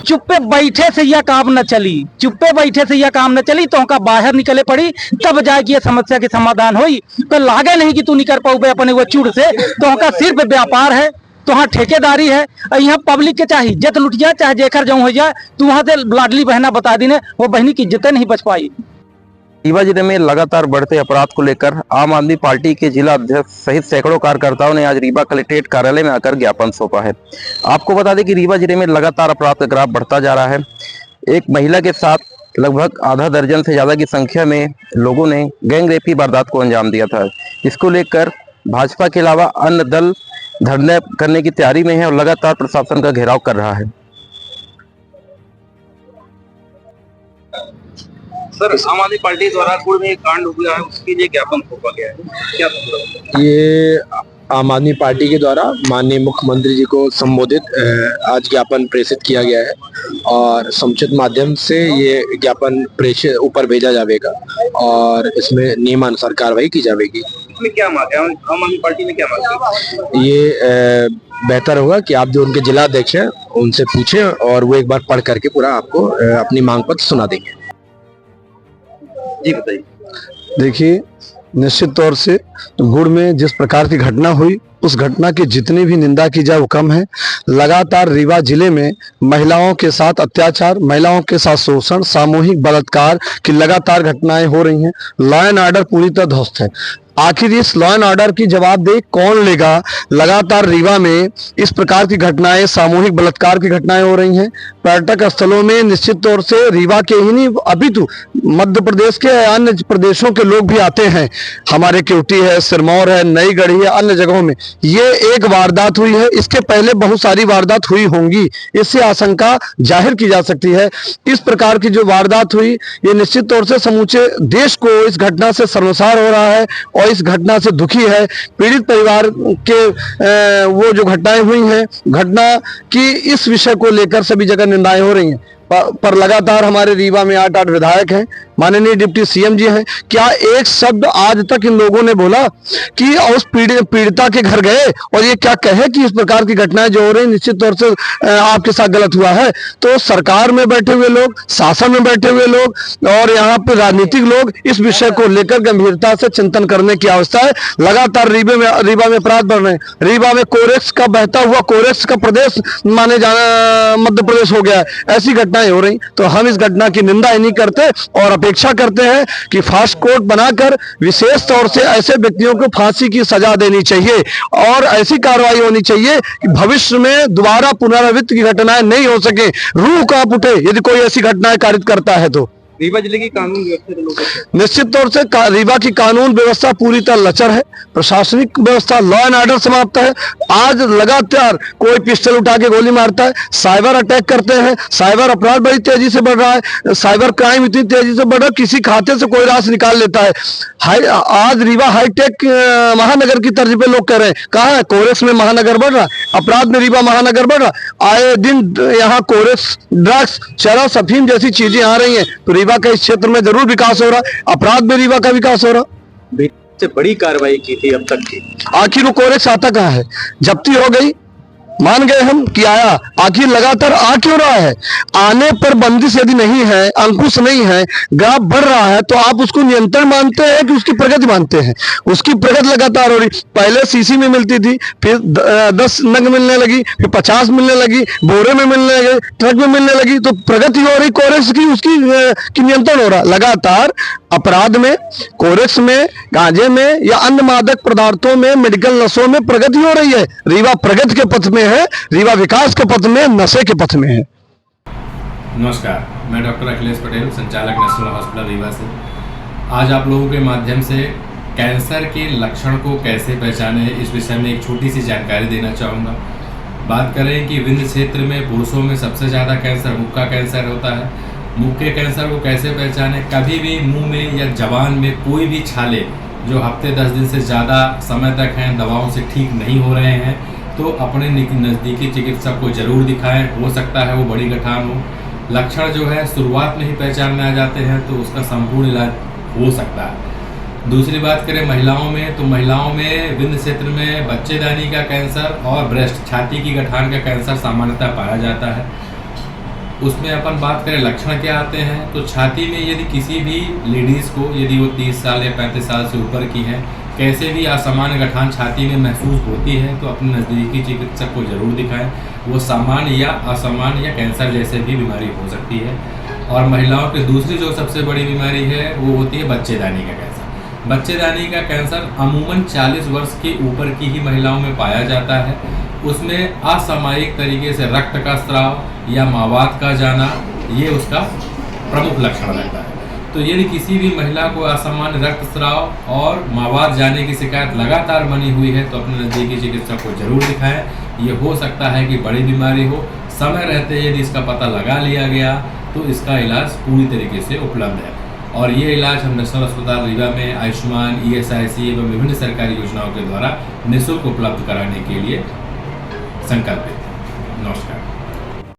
चुप्पे बैठे से यह काम न चली, चुप्पे बैठे से यह काम न चली, तो उनका बाहर निकले पड़ी तब जाके ये समस्या के समाधान हुई। तो लागे नहीं कि तू नहीं कर पाऊ अपने वो चूड़ से, तो उनका सिर्फ व्यापार है, तो वहाँ ठेकेदारी है। यहाँ पब्लिक के चाहे इज्जत लुट जाए, चाहे जेकर जाऊँ हो जाए, तो वहाँ से लाडली बहना बता दी ने वो बहनी की इज्जत नहीं बच पाई। रीवा जिले में लगातार बढ़ते अपराध को लेकर आम आदमी पार्टी के जिला अध्यक्ष सहित सैकड़ों कार्यकर्ताओं ने आज रीवा कलेक्ट्रेट कार्यालय में आकर ज्ञापन सौंपा है। आपको बता दें कि रीवा जिले में लगातार अपराध का ग्राफ बढ़ता जा रहा है। एक महिला के साथ लगभग आधा दर्जन से ज्यादा की संख्या में लोगों ने गैंग रेप की वारदात को अंजाम दिया था। इसको लेकर भाजपा के अलावा अन्य दल धरना करने की तैयारी में है और लगातार प्रशासन का घेराव कर रहा है। सर, आम आदमी पार्टी द्वारा गुड़ में एक कांड हो गया है, उसके लिए ज्ञापन सौंपा गया है, क्या मतलब? ये आम आदमी पार्टी के द्वारा माननीय मुख्यमंत्री जी को संबोधित आज ज्ञापन प्रेषित किया गया है और समुचित माध्यम से ये ज्ञापन प्रेषित ऊपर भेजा जाएगा और इसमें नियमानुसार कार्रवाई की जाएगी। इसमें क्या मांग है आम आदमी पार्टी ने, क्या मांग है? ये बेहतर होगा कि आप जो उनके जिला अध्यक्ष हैं उनसे पूछें और वो एक बार पढ़ करके पूरा आपको अपनी मांग पत्र सुना देंगे। जी बताइए। देखिए, निश्चित तौर से गुड़ में जिस प्रकार की घटना हुई उस घटना की जितनी भी निंदा की जाए वो कम है। लगातार रीवा जिले में महिलाओं के साथ अत्याचार, महिलाओं के साथ शोषण, सामूहिक बलात्कार की लगातार घटनाएं हो रही हैं। लॉ एंड ऑर्डर पूरी तरह ध्वस्त है। आखिर इस लॉ एंड ऑर्डर की जवाबदेही कौन लेगा? लगातार रीवा में इस प्रकार की घटनाएं, सामूहिक बलात्कार की घटनाएं हो रही हैं। पर्यटक स्थलों में निश्चित तौर से रीवा के ही नहीं, अभी तो मध्य प्रदेश के अन्य प्रदेशों के लोग भी आते हैं। हमारे केवटी है, सिरमौर है, नई गढ़ी है, अन्य जगहों में ये एक वारदात हुई है। इसके पहले बहुत सारी वारदात हुई होंगी, इससे आशंका जाहिर की जा सकती है। इस प्रकार की जो वारदात हुई ये निश्चित तौर से समूचे देश को इस घटना से शर्मसार हो रहा है और इस घटना से दुखी है। पीड़ित परिवार के वो जो घटनाएं हुई हैं, घटना की इस विषय को लेकर सभी जगह निंदाएं हो रही हैं। पर लगातार हमारे रीवा में 8 विधायक हैं, माननीय डिप्टी सीएम जी हैं। क्या एक शब्द आज तक इन लोगों ने बोला कि उस पीड़िता के घर गए और ये क्या कहे कि इस प्रकार की घटनाएं जो हो रही निश्चित तौर से आपके साथ गलत हुआ है? तो सरकार में बैठे हुए लोग, शासन में बैठे हुए लोग और यहाँ पे राजनीतिक लोग इस विषय को लेकर गंभीरता से चिंतन करने की आवश्यकता है। लगातार रीवा में अपराध बढ़ रहे हैं। रीवा में कोरेक्स का बहता हुआ कोरेक्स का प्रदेश माने जाना मध्य प्रदेश हो गया है। ऐसी घटनाएं हो रही, तो हम इस घटना की निंदा ही नहीं करते और अपेक्षा करते हैं कि फास्ट कोर्ट बनाकर विशेष तौर से ऐसे व्यक्तियों को फांसी की सजा देनी चाहिए और ऐसी कार्रवाई होनी चाहिए कि भविष्य में दोबारा पुनरावृत्ति की घटनाएं नहीं हो सके। रूह कांप उठे यदि कोई ऐसी घटनाएं कारित करता है तो। रीवा जिले की कानून व्यवस्था निश्चित तौर से रीवा की कानून व्यवस्था पूरी तरह लचर है। प्रशासनिक व्यवस्था, लॉ एंड ऑर्डर समाप्त है। आज लगातार कोई पिस्टल उठा के गोली मारता है, साइबर अटैक करते हैं, साइबर अपराध बड़ी तेजी से बढ़ रहा है, साइबर क्राइम इतनी तेजी से बढ़ रहा है, किसी खाते से कोई राशि निकाल लेता है। आज रीवा हाईटेक महानगर की तर्ज पे लोग कह रहे हैं। कहाँ है? कोरेक्स में महानगर बढ़ रहा है, अपराध में रीवा महानगर बढ़ रहा है। आए दिन यहाँ कोरेक्स, ड्रग्स, शराब, अफीम जैसी चीजें आ रही हैं, तो रीवा का इस क्षेत्र में जरूर विकास हो रहा है। अपराध में रीवा का विकास हो रहा। से बड़ी कार्रवाई की थी अब तक की, आखिर वो कोरेक्स आता कहाँ है? जब्ती हो गई, मान गए हम कि आया, आखिर लगातार आ क्यों रहा है? आने पर बंदिश यदि नहीं है, अंकुश नहीं है, ग्राफ बढ़ रहा है, तो आप उसको नियंत्रण मानते हैं कि उसकी प्रगति मानते हैं? उसकी प्रगति लगातार हो रही। पहले सीसी में मिलती थी, फिर 10 नग मिलने लगी, फिर 50 मिलने लगी, बोरे में मिलने लगे, ट्रक में मिलने लगी, तो प्रगति हो रही कोरेक्स की, उसकी नियंत्रण हो रहा। लगातार अपराध में, कोरेक्स में, गांजे में या अन्य मादक पदार्थों में, मेडिकल नशों में प्रगति हो रही है। रीवा प्रगति के पथ में है, रीवा विकास के पथ में, नशे के पथ में है। नमस्कार, मैं डॉक्टर अखिलेश पटेल, संचालक नेशनल हॉस्पिटल रीवा से। आज आप लोगों के माध्यम से कैंसर के लक्षण को कैसे पहचाने इस विषय में एक छोटी सी जानकारी देना चाहूँगा। बात करें कि विंध्य क्षेत्र में पुरुषों में सबसे ज़्यादा कैंसर मुख का कैंसर होता है। मुख के कैंसर को कैसे पहचाने? कभी भी मुंह में या जबान में कोई भी छाले जो हफ्ते 10 दिन से ज़्यादा समय तक हैं, दवाओं से ठीक नहीं हो रहे हैं, तो अपने नज़दीकी चिकित्सक को ज़रूर दिखाएं। हो सकता है वो बड़ी गठान हो। लक्षण जो है शुरुआत में ही पहचान में आ जाते हैं तो उसका संपूर्ण इलाज हो सकता है। दूसरी बात करें महिलाओं में, तो महिलाओं में विंध्य क्षेत्र में बच्चेदानी का कैंसर और ब्रेस्ट, छाती की गठान का कैंसर सामान्यतः पाया जाता है। उसमें अपन बात करें लक्षण क्या आते हैं, तो छाती में यदि किसी भी लेडीज़ को, यदि वो 30 साल या 35 साल से ऊपर की हैं, कैसे भी असामान्य गठान छाती में महसूस होती है तो अपने नज़दीकी चिकित्सक को ज़रूर दिखाएं। वो सामान्य या असामान्य या कैंसर जैसे भी बीमारी हो सकती है। और महिलाओं की दूसरी जो सबसे बड़ी बीमारी है वो होती है बच्चेदानी का कैंसर। बच्चेदानी का कैंसर अमूमन 40 वर्ष के ऊपर की ही महिलाओं में पाया जाता है। उसमें असामयिक तरीके से रक्त का स्राव या मावात का जाना ये उसका प्रमुख लक्षण रहता है। तो यदि किसी भी महिला को असामान्य रक्तस्राव और मावात जाने की शिकायत लगातार बनी हुई है तो अपने नज़दीकी चिकित्सक को जरूर दिखाएं। ये हो सकता है कि बड़ी बीमारी हो, समय रहते यदि इसका पता लगा लिया गया तो इसका इलाज पूरी तरीके से उपलब्ध है। और ये इलाज हम नेशनल अस्पताल रीवा में आयुष्मान, ESIC एवं विभिन्न सरकारी योजनाओं के द्वारा निःशुल्क उपलब्ध कराने के लिए संकल्पित है। नमस्कार।